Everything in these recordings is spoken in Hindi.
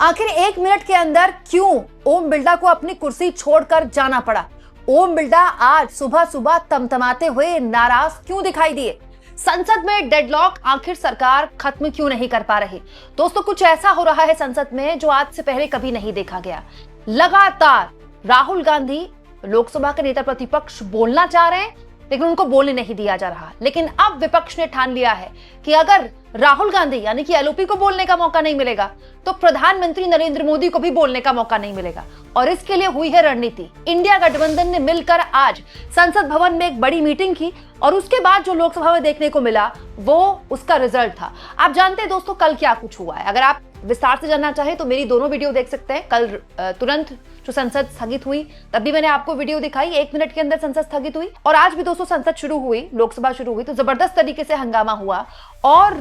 आखिर 1 मिनट के अंदर क्यों ओम बिरला को अपनी कुर्सी छोड़कर जाना पड़ा? ओम बिरला आज सुबह सुबह तमतमाते हुए नाराज क्यों दिखाई दिए? संसद में डेडलॉक आखिर सरकार खत्म क्यों नहीं कर पा रही? दोस्तों, कुछ ऐसा हो रहा है संसद में जो आज से पहले कभी नहीं देखा गया। लगातार राहुल गांधी लोकसभा के नेता प्रतिपक्ष बोलना चाह रहे हैं, लेकिन उनको बोलने नहीं दिया जा रहा। लेकिन अब विपक्ष ने ठान लिया है कि अगर राहुल गांधी यानी कि एलओपी को बोलने का मौका नहीं मिलेगा तो प्रधानमंत्री नरेंद्र मोदी को भी बोलने का मौका नहीं मिलेगा। और इसके लिए हुई है रणनीति। इंडिया गठबंधन ने मिलकर आज संसद भवन में एक बड़ी मीटिंग की और उसके बाद जो लोकसभा में देखने को मिला वो उसका रिजल्ट था। आप जानते हैं दोस्तों कल क्या कुछ हुआ है। अगर आप विस्तार से जानना चाहे तो मेरी दोनों वीडियो देख सकते हैं। कल तुरंत जो संसद स्थगित हुई तब भी मैंने आपको वीडियो दिखाई, 1 मिनट के अंदर संसद स्थगित हुई। और आज भी दोस्तों संसद शुरू हुई, लोकसभा शुरू हुई तो जबरदस्त तरीके से हंगामा हुआ और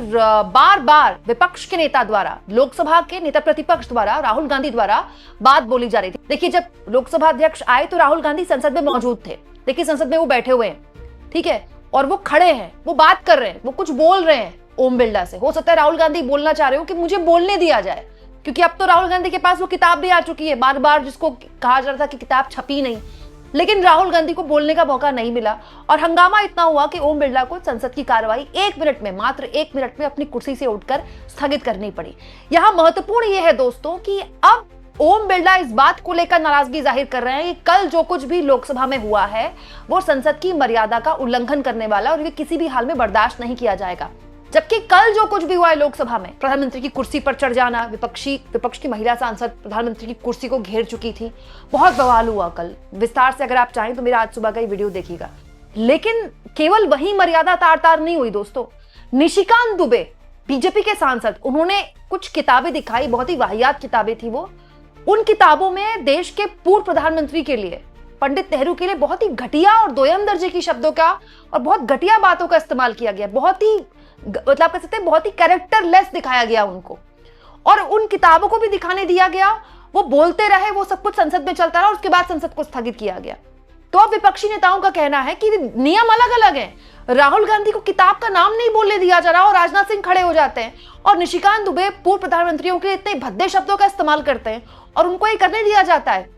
बार बार विपक्ष के नेता द्वारा, लोकसभा के नेता प्रतिपक्ष द्वारा, राहुल गांधी द्वारा बात बोली जा रही थी। देखिए, जब लोकसभा अध्यक्ष आए तो राहुल गांधी संसद में मौजूद थे। देखिए, संसद में वो बैठे हुए हैं, ठीक है, और वो खड़े हैं, वो बात कर रहे हैं, वो कुछ बोल रहे हैं ओम बिरला से। हो सकता है राहुल गांधी बोलना चाह रहे हो कि मुझे बोलने दिया जाए, क्योंकि अब तो राहुल गांधी के पास वो किताब भी आ चुकी है, बार बार जिसको कहा जा रहा था कि किताब छपी नहीं। लेकिन राहुल गांधी को बोलने का मौका नहीं मिला और हंगामा इतना हुआ कि ओम बिरला को संसद की कार्रवाई 1 मिनट में, मात्र 1 मिनट में अपनी कुर्सी से उठकर स्थगित करनी पड़ी। यहां महत्वपूर्ण यह है दोस्तों कि अब ओम बिरला इस बात को लेकर नाराजगी जाहिर कर रहे हैं कि कल जो कुछ भी लोकसभा में हुआ है वो संसद की मर्यादा का उल्लंघन करने वाला और ये किसी भी हाल में बर्दाश्त नहीं किया जाएगा। जबकि कल जो कुछ भी हुआ है लोकसभा में, प्रधानमंत्री की कुर्सी पर चढ़ जाना, विपक्ष की महिला सांसद प्रधानमंत्री की कुर्सी को घेर चुकी थी, बहुत बवाल हुआ कल। विस्तार से अगर आप चाहें तो मेरा आज सुबह का ही वीडियो देखिएगा। लेकिन केवल वही मर्यादा तार तार नहीं हुई दोस्तों। निशिकांत दुबे बीजेपी के सांसद, उन्होंने कुछ किताबें दिखाई, बहुत ही वाहियात किताबें थी वो। उन किताबों में देश के पूर्व प्रधानमंत्री के लिए, पंडित नेहरू के लिए बहुत ही घटिया और दोयम दर्जे की शब्दों का और बहुत घटिया बातों का इस्तेमाल किया गया। बहुत ही मतलब कह सकते हैं बहुत ही कैरेक्टरलेस दिखाया गया उनको, और उन किताबों को भी दिखाने दिया गया। वो बोलते रहे, वो सब कुछ संसद में चलता रहा, उसके बाद संसद को स्थगित किया गया। तो अब विपक्षी नेताओं का कहना है कि नियम अलग अलग हैं। राहुल गांधी को किताब का नाम नहीं बोलने दिया जा रहा और राजनाथ सिंह खड़े हो जाते हैं, और निशिकांत दुबे पूर्व प्रधानमंत्रियों के इतने भद्दे शब्दों का इस्तेमाल करते हैं और उनको ये करने दिया जाता है।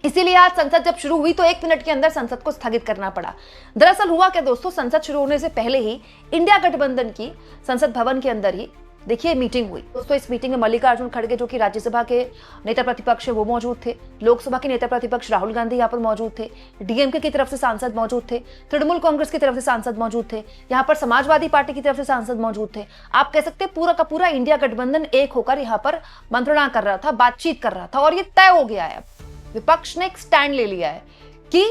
इसीलिए आज संसद जब शुरू हुई तो 1 मिनट के अंदर संसद को स्थगित करना पड़ा। दरअसल हुआ क्या दोस्तों, संसद शुरू होने से पहले ही इंडिया गठबंधन की संसद भवन के अंदर ही देखिए मीटिंग हुई दोस्तों। इस मीटिंग में मल्लिकार्जुन खड़गे जो कि राज्यसभा के नेता प्रतिपक्ष है वो मौजूद थे, लोकसभा के नेता प्रतिपक्ष राहुल गांधी यहाँ पर मौजूद थे, डीएमके की तरफ से सांसद मौजूद थे, तृणमूल कांग्रेस की तरफ से सांसद मौजूद थे, यहाँ पर समाजवादी पार्टी की तरफ से सांसद मौजूद थे। आप कह सकते हैं पूरा का पूरा इंडिया गठबंधन एक होकर यहाँ पर मंत्रणा कर रहा था, बातचीत कर रहा था, और ये तय हो गया है। विपक्ष ने एक स्टैंड ले लिया है कि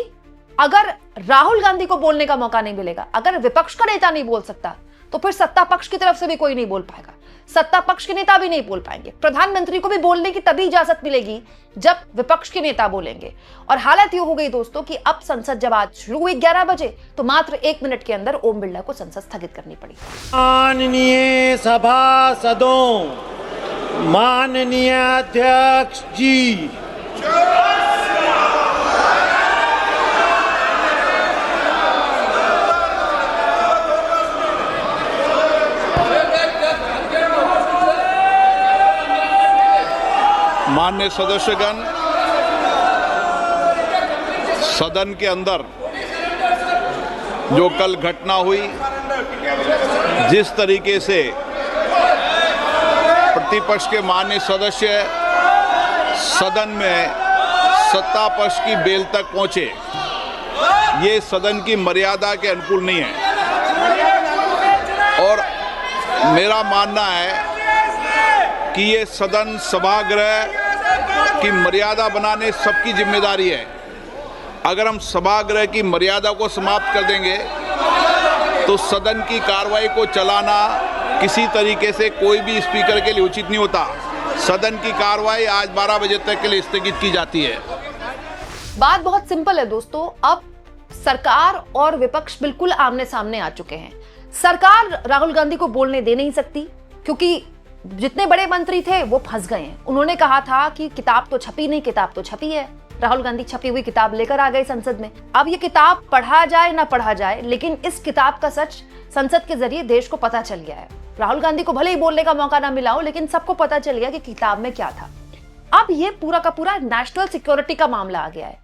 अगर राहुल गांधी को बोलने का मौका नहीं मिलेगा, अगर विपक्ष का नेता नहीं बोल सकता तो फिर सत्ता पक्ष की तरफ से भी कोई नहीं बोल पाएगा, सत्ता पक्ष के नेता भी नहीं बोल पाएंगे। प्रधानमंत्री को भी बोलने की तभी इजाजत मिलेगी जब विपक्ष के नेता बोलेंगे। और हालत ये हो गई दोस्तों कि अब संसद जब आज शुरू हुई 11 बजे तो मात्र 1 मिनट के अंदर ओम बिरला को संसद स्थगित करनी पड़ी। माननीय सभासदों, माननीय अध्यक्ष जी, माननीय सदस्यगण, सदन के अंदर जो कल घटना हुई, जिस तरीके से प्रतिपक्ष के माननीय सदस्य सदन में सत्ता पक्ष की बेल तक पहुंचे, ये सदन की मर्यादा के अनुकूल नहीं है। और मेरा मानना है कि ये सदन सभागृह की मर्यादा बनाने सबकी जिम्मेदारी है। अगर हम सभागृह की मर्यादा को समाप्त कर देंगे तो सदन की कार्रवाई को चलाना किसी तरीके से कोई भी स्पीकर के लिए उचित नहीं होता। सदन की कार्रवाई आज 12 बजे तक के लिए स्थगित की जाती है। बात बहुत सिंपल है दोस्तों। अब सरकार और विपक्ष बिल्कुल आमने सामने आ चुके हैं। सरकार राहुल गांधी को बोलने दे नहीं सकती क्योंकि जितने बड़े मंत्री थे वो फंस गए हैं। उन्होंने कहा था कि किताब तो छपी नहीं, किताब तो छपी है। राहुल गांधी छपी हुई किताब लेकर आ गए संसद में। अब ये किताब पढ़ा जाए ना पढ़ा जाए, लेकिन इस किताब का सच संसद के जरिए देश को पता चल गया है। राहुल गांधी को भले ही बोलने का मौका ना मिला हो, लेकिन सबको पता चल गया कि किताब में क्या था। अब ये पूरा का पूरा नेशनल सिक्योरिटी का मामला आ गया है।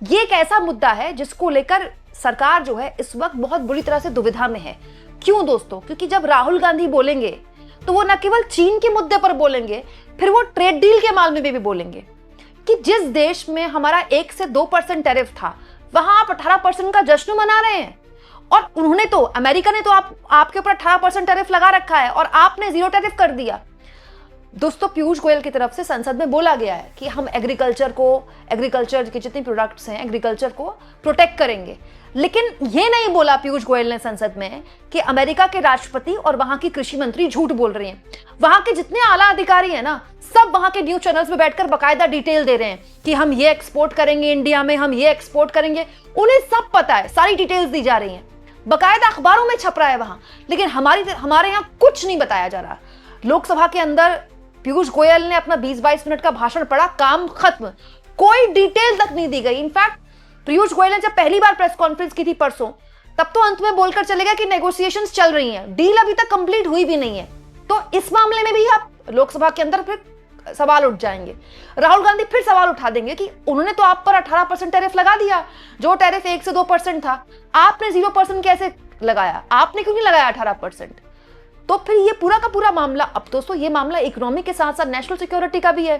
ये एक ऐसा मुद्दा है जिसको लेकर सरकार जो है इस वक्त बहुत बुरी तरह से दुविधा में है। क्यों दोस्तों? क्योंकि जब राहुल गांधी बोलेंगे तो वो न केवल चीन के मुद्दे पर बोलेंगे, फिर वो ट्रेड डील के मामले में भी बोलेंगे कि जिस देश में हमारा 1 से 2% टैरिफ था, वहां आप 18% का जश्न मना रहे हैं। और उन्होंने तो, अमेरिका ने तो आपके ऊपर 18% टैरिफ लगा रखा है और आपने 0 टैरिफ कर दिया। दोस्तों, पीयूष गोयल की तरफ से संसद में बोला गया है कि हम एग्रीकल्चर के जितने प्रोडक्ट्स हैं, एग्रीकल्चर को प्रोटेक्ट करेंगे। लेकिन ये नहीं बोला पीयूष गोयल ने संसद में कि अमेरिका के राष्ट्रपति और वहां की कृषि मंत्री झूठ बोल रहे हैं। वहां के जितने आला अधिकारी हैं ना, सब वहां के न्यूज चैनल्स में बैठकर बकायदा डिटेल दे रहे हैं कि हम ये एक्सपोर्ट करेंगे इंडिया में, हम ये एक्सपोर्ट करेंगे। उन्हें सब पता है, सारी डिटेल्स दी जा रही हैं, बकायदा अखबारों में छप रहा है वहां। लेकिन हमारे यहाँ कुछ नहीं बताया जा रहा। लोकसभा के अंदर पीयूष गोयल ने अपना 20-22 मिनट का भाषण पढ़ा, काम खत्म, कोई डिटेल तक नहीं दी गई। इनफैक्ट पीयूष गोयल ने जब पहली बार प्रेस कॉन्फ्रेंस की थी परसों, तब तो अंत में बोलकर चले गए कि नेगोशिएशंस चल रही हैं, डील अभी तक कंप्लीट हुई भी नहीं है। तो इस मामले में भी आप लोकसभा के अंदर फिर सवाल उठ जाएंगे। राहुल गांधी फिर सवाल उठा देंगे कि उन्होंने तो आप पर 18% टैरिफ लगा दिया, जो टैरिफ 1 से 2% था, आपने 0% कैसे लगाया? आपने क्यों नहीं लगाया 18%? तो फिर ये पूरा का पूरा मामला, अब दोस्तों ये मामला इकोनॉमी के साथ साथ नेशनल सिक्योरिटी का भी है।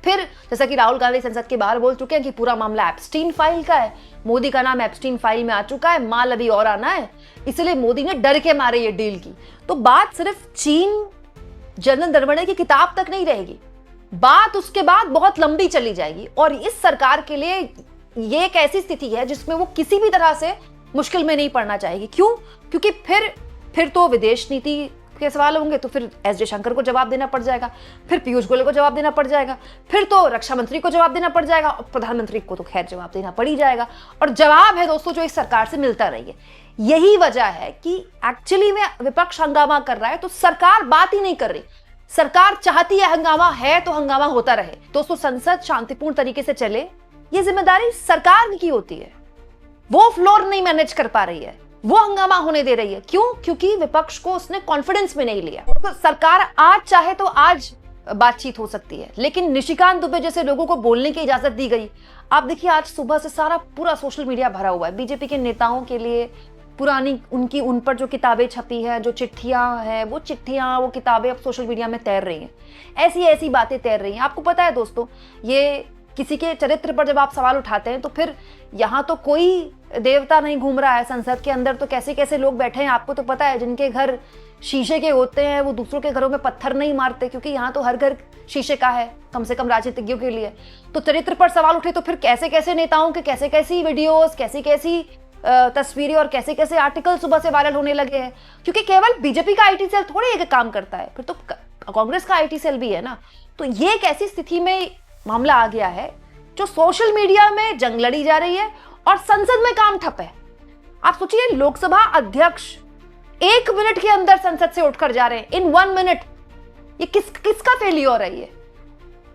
फिर जैसा कि राहुल गांधी संसद के बाहर बोल चुके हैं कि पूरा मामला एप्स्टीन फाइल का है, मोदी का नाम एप्स्टीन फाइल में आ चुका है, माल अभी और आना है, इसलिए मोदी ने डर के मारे ये डील की। तो बात सिर्फ चीन जनरल नरवणे की किताब तक नहीं रहेगी, बात उसके बाद बहुत लंबी चली जाएगी। और इस सरकार के लिए ये एक ऐसी स्थिति है जिसमें वो किसी भी तरह से मुश्किल में नहीं पड़ना चाहेगी। क्यों? क्योंकि फिर तो विदेश नीति के सवाल होंगे, तो फिर एस जयशंकर को जवाब देना पड़ जाएगा, फिर पीयूष गोयल को जवाब देना पड़ जाएगा, फिर तो रक्षा मंत्री को जवाब देना पड़ जाएगा, और प्रधानमंत्री को तो खैर जवाब देना पड़ ही जाएगा। और जवाब है दोस्तों जो इस सरकार से मिलता रही है। यही वजह है कि एक्चुअली में विपक्ष हंगामा कर रहा है तो सरकार बात ही नहीं कर रही। सरकार चाहती है हंगामा है तो हंगामा होता रहे। दोस्तों, संसद शांतिपूर्ण तरीके से चले, ये जिम्मेदारी सरकार की होती है। वो फ्लोर नहीं मैनेज कर पा रही है, वो हंगामा होने दे रही है। क्यों? क्योंकि विपक्ष को उसने कॉन्फिडेंस में नहीं लिया। तो सरकार आज चाहे तो आज बातचीत हो सकती है, लेकिन निशिकांत दुबे जैसे लोगों को बोलने की इजाजत दी गई। आप देखिए, आज सुबह से पूरा सोशल मीडिया भरा हुआ है बीजेपी के नेताओं के लिए। पुरानी उन पर जो किताबें छपी है, जो चिट्ठियां हैं, वो किताबें अब सोशल मीडिया में तैर रही हैं, ऐसी बातें तैर रही हैं। आपको पता है दोस्तों, ये किसी के चरित्र पर जब आप सवाल उठाते हैं तो फिर यहाँ तो कोई देवता नहीं घूम रहा है संसद के अंदर, तो कैसे कैसे लोग बैठे हैं आपको तो पता है। जिनके घर शीशे के होते हैं वो दूसरों के घरों में पत्थर नहीं मारते, क्योंकि यहाँ तो हर घर शीशे का है, कम से कम राजनीतिज्ञों के लिए। तो चरित्र पर सवाल उठे तो फिर कैसे कैसे नेताओं के कैसे कैसी वीडियोस, कैसी कैसी तस्वीरें और कैसे कैसे आर्टिकल सुबह से वायरल होने लगे हैं। क्योंकि केवल बीजेपी का आईटी सेल थोड़ी एक काम करता है, फिर तो कांग्रेस का आईटी सेल भी है ना। तो ये एक ऐसी स्थिति में मामला आ गया है जो सोशल मीडिया में जंग लड़ी जा रही है और संसद में काम ठप है। आप सोचिए, लोकसभा अध्यक्ष 1 मिनट के अंदर संसद से उठकर जा रहे हैं, इन 1 मिनट। ये किसका फेलियर है ये?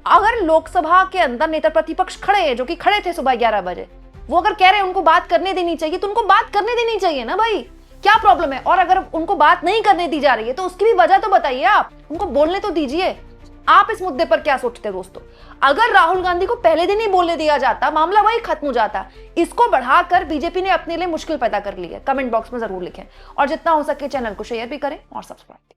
अगर लोकसभा के अंदर नेता प्रतिपक्ष खड़े हैं, जो कि खड़े थे सुबह 11 बजे, वो अगर कह रहे हैं उनको बात करने देनी चाहिए, तो उनको बात करने देनी चाहिए ना भाई, क्या प्रॉब्लम है? और अगर उनको बात नहीं करने दी जा रही है तो उसकी भी वजह तो बताइए, आप उनको बोलने तो दीजिए। आप इस मुद्दे पर क्या सोचते हैं दोस्तों? अगर राहुल गांधी को पहले दिन ही बोलने दिया जाता, मामला वही खत्म हो जाता। इसको बढ़ाकर बीजेपी ने अपने लिए मुश्किल पैदा कर ली है। कमेंट बॉक्स में जरूर लिखें और जितना हो सके चैनल को शेयर भी करें और सब्सक्राइब।